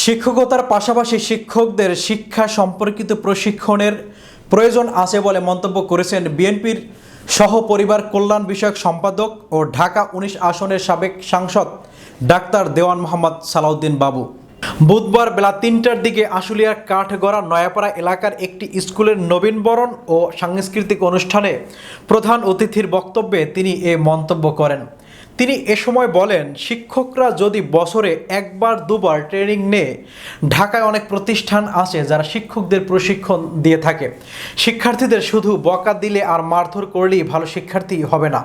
শিক্ষকতার পাশাপাশি শিক্ষকদের শিক্ষা সম্পর্কিত প্রশিক্ষণের প্রয়োজন আছে বলে মন্তব্য করেছেন বিএনপির সহপরিবার কল্যাণ বিষয়ক সম্পাদক ও ঢাকা ১৯ আসনের সাবেক সাংসদ ডাক্তার দেওয়ান মোহাম্মদ সালাউদ্দিন বাবু। বুধবার বেলা ৩টার দিকে আশুলিয়ার কাঠগড়া নয়াপাড়া এলাকার একটি স্কুলের নবীনবরণ ও সাংস্কৃতিক অনুষ্ঠানে প্রধান অতিথির বক্তব্যে তিনি এ মন্তব্য করেন। তিনি এ সময় বলেন, শিক্ষকরা যদি বছরে একবার দুবার ট্রেনিং নেয়, ঢাকায় অনেক প্রতিষ্ঠান আছে যারা শিক্ষকদের প্রশিক্ষণ দিয়ে থাকে। শিক্ষার্থীদের শুধু বকা দিলে আর মারধর করলেই ভালো শিক্ষার্থী হবে না।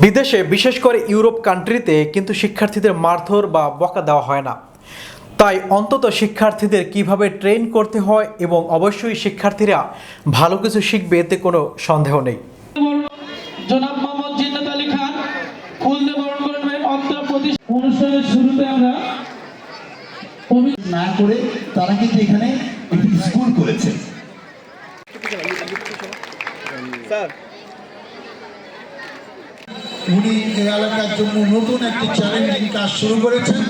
বিদেশে, বিশেষ করে ইউরোপ কান্ট্রিতে কিন্তু শিক্ষার্থীদের মারধর বা বকা দেওয়া হয় না। তাই অন্তত শিক্ষার্থীদের কিভাবে ট্রেন করতে হয় এবং অবশ্যই শিক্ষার্থীরা ভালো কিছু শিখবে, এতে কোনো সন্দেহ নেই। জনাব মোহাম্মদ জিন্নাত আলী খান ফুল দিয়ে বরণ করবেন। অনুষ্ঠানের শুরুতে আমরা না করে তারা কিন্তু এখানে একটি স্কুল করেছে। উনি এই এলাকার জন্য নতুন একটি চ্যালেঞ্জিং কাজ শুরু করেছেন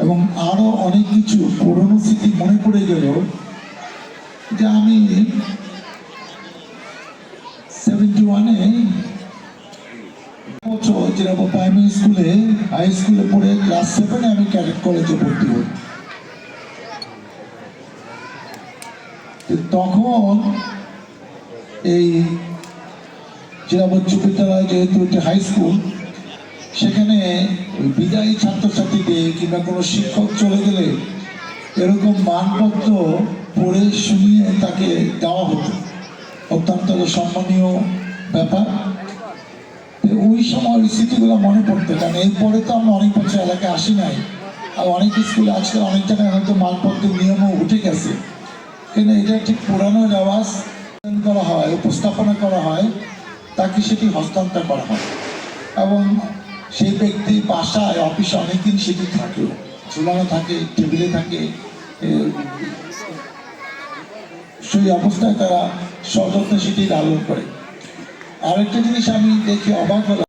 এবং আরো অনেক কিছু পুরনো স্মৃতি মনে পড়ে গেল যে আমি 71-এ যেরকম প্রাইমারি স্কুলে, হাই স্কুলে পড়ে ক্লাস 7-এ আমি ক্যাডেট কলেজে ভর্তি হই। তখন এই জেলা উচ্চ বিদ্যালয় যেহেতু একটি হাই স্কুল, সেখানে ওই বিদায়ী ছাত্রছাত্রীদের কিংবা কোনো শিক্ষক চলে গেলে এরকম মানপত্র পড়ে শুনিয়ে তাকে দেওয়া হতো, অত্যন্ত সম্মানীয় ব্যাপার। ওই সময় ওই স্মৃতিগুলো মনে পড়তো, কারণ এরপরে তো আমরা অনেক বছর এলাকায় আসি নাই, আর অনেক স্কুলে আজকাল অনেক জায়গায় হয়তো মানপত্রের নিয়মও উঠে গেছে, কিন্তু এটা একটি পুরানো রেওয়াজ করা হয়, উপস্থাপনা করা হয়, তাকে সেটি হস্তান্তর করা হয় এবং সেই ব্যক্তি বাসায় অফিসে অনেকদিন সেটি থাকে, ঝুলানো থাকে, টেবিলে থাকে। সেই অবস্থায় তারা সযত্নে সেটি লালন করে। আরেকটা জিনিস আমি দেখে অবাক হলাম,